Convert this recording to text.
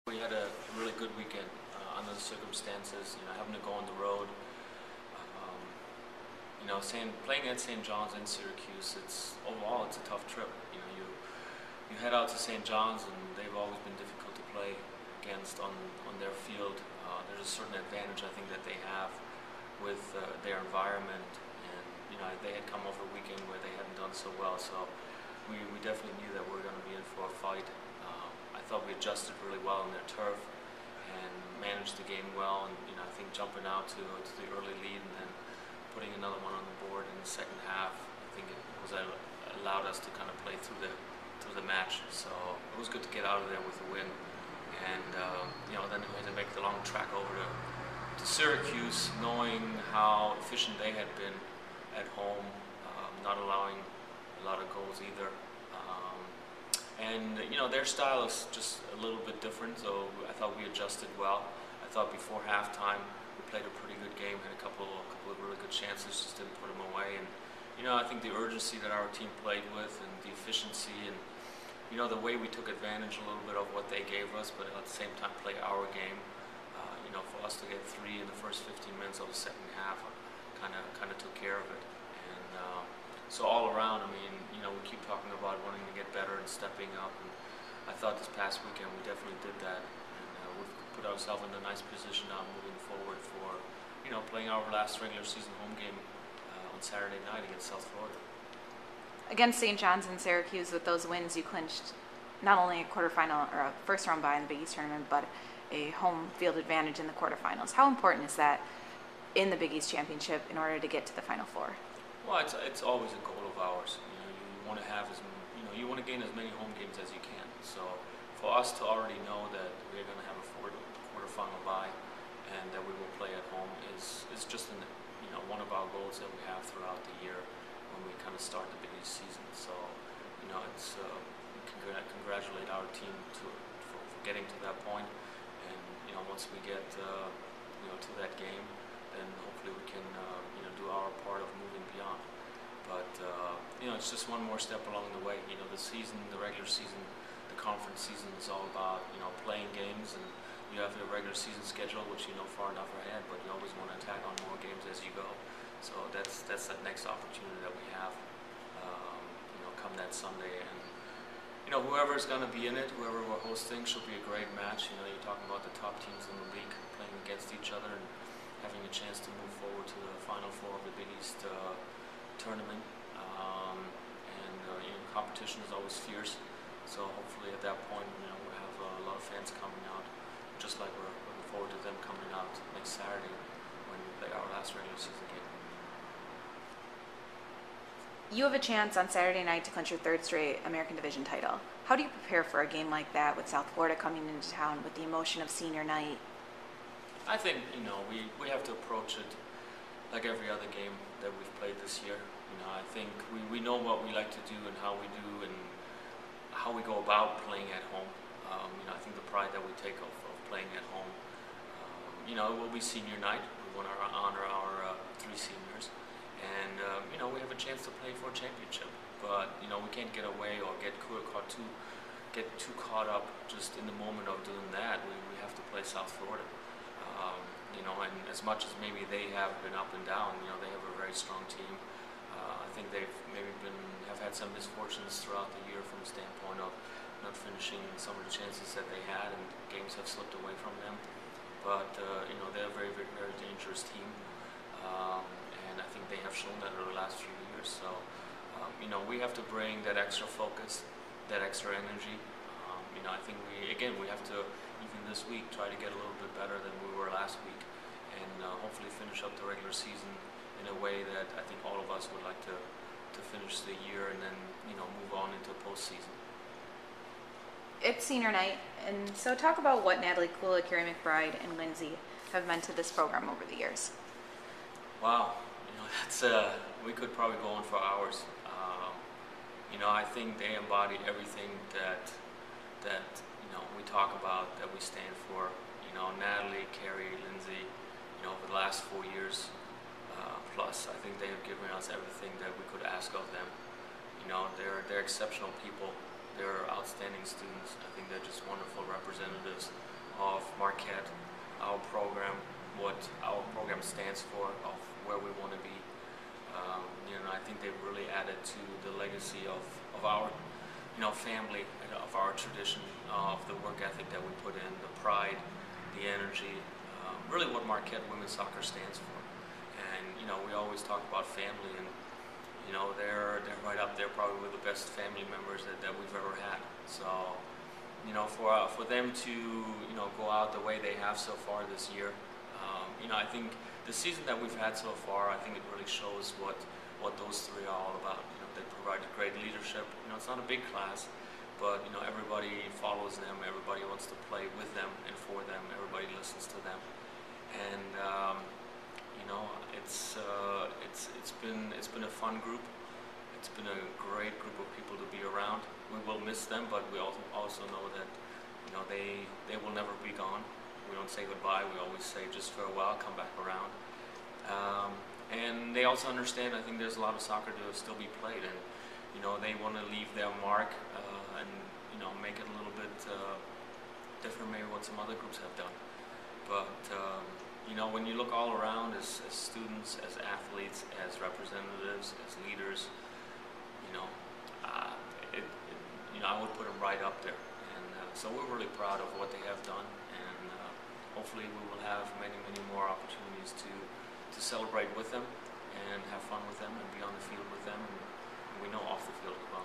We had a really good weekend under the circumstances. Having to go on the road. Playing at St. John's in Syracuse, overall it's a tough trip. You head out to St. John's, and they've always been difficult to play against on their field. There's a certain advantage I think that they have with their environment, and they had come over a weekend where they hadn't done so well. So we definitely knew that we were going to be in for a fight. I thought we adjusted really well on their turf and managed the game well, and I think jumping out to the early lead and then putting another one on the board in the second half, I think it allowed us to kind of play through the match. So it was good to get out of there with a win, and then we had to make the long track over to Syracuse, knowing how efficient they had been at home, not allowing a lot of goals either. And their style is just a little bit different, so I thought we adjusted well. I thought before halftime we played a pretty good game, had a couple of really good chances, just didn't put them away. And I think the urgency that our team played with, and the efficiency, and the way we took advantage a little bit of what they gave us, but at the same time play our game. For us to get 3 in the first 15 minutes of the second half, kind of took care of it. And so all around, we keep talking about wanting to get better and stepping up, and I thought this past weekend we definitely did that, and we've put ourselves in a nice position now moving forward for playing our last regular season home game on Saturday night against South Florida. Against St. John's and Syracuse, with those wins, you clinched not only a quarterfinal or a first round bye in the Big East tournament, but a home field advantage in the quarterfinals. How important is that in the Big East championship in order to get to the Final Four? Well, it's always a goal of ours. You want to have you want to gain as many home games as you can. So for us to already know that we're going to have a quarterfinal bye and that we will play at home is just one of our goals that we have throughout the year when we kind of start the Big East season. So it's we congratulate our team for getting to that point, and once we get to that game, then hopefully we can do our part of moving beyond. But it's just one more step along the way. The season, the regular season, the conference season is all about playing games, and you have your regular season schedule, which you know far enough ahead, but you always want to tack on more games as you go. So that's that next opportunity that we have, come that Sunday, and whoever's going to be in it, whoever we're hosting, should be a great match. You're talking about the top teams in the league playing against each other and having a chance to move forward to the Final Four of the Big East tournament. Competition is always fierce, so hopefully at that point, we'll have a lot of fans coming out, just like we're looking forward to them coming out next Saturday when we play our last regular season game. You have a chance on Saturday night to clinch your third straight American Division title. How do you prepare for a game like that with South Florida coming into town, with the emotion of senior night? I think we have to approach it like every other game that we've played this year. I think we know what we like to do and how we do and how we go about playing at home. I think the pride that we take of playing at home. It will be senior night. We want to honor our 3 seniors, and we have a chance to play for a championship. But we can't get away or get too caught up just in the moment of doing that. We have to play South Florida. And as much as maybe they have been up and down, they have a very strong team. I think they've maybe have had some misfortunes throughout the year from the standpoint of not finishing some of the chances that they had, and games have slipped away from them. But they're a very, very, very dangerous team, and I think they have shown that over the last few years. So we have to bring that extra focus, that extra energy. I think we have to, even this week, try to get a little bit better than we were last week, and hopefully finish up the regular season in a way that I think all of us would like to finish the year, and then move on into postseason. It's senior night, and so talk about what Natalie Kula, Carrie McBride, and Lindsay have meant to this program over the years. Wow, that's we could probably go on for hours. I think they embody everything that we talk about, that we stand for. Natalie, Carrie, Lindsay, over the last 4 years plus, I think they have given us everything that we could ask of them. They're exceptional people. They're outstanding students. I think they're just wonderful representatives of Marquette, our program, what our program stands for, of where we want to be. I think they've really added to the legacy of our family, of our tradition, of the work ethic that we put in, the pride, the energy, really what Marquette women's soccer stands for. And we always talk about family, and they're right up there, probably with the best family members that we've ever had. So for them to go out the way they have so far this year, I think the season that we've had so far, I think it really shows what those three are all about. They provide great leadership. It's not a big class, but everybody follows them. Everybody wants to play with them and for them. Everybody listens to them, and it's been a fun group. It's been a great group of people to be around. We will miss them, but we also know that they will never be gone. We don't say goodbye. We always say just farewell, come back around. And they also understand, I think there's a lot of soccer to still be played, and they want to leave their mark and make it a little bit different, maybe what some other groups have done. But when you look all around as students, as athletes, as representatives, as leaders, I would put them right up there. And so we're really proud of what they have done, and hopefully we will have many more opportunities to celebrate with them and have fun with them and be on the field with them, and we know off the field as well.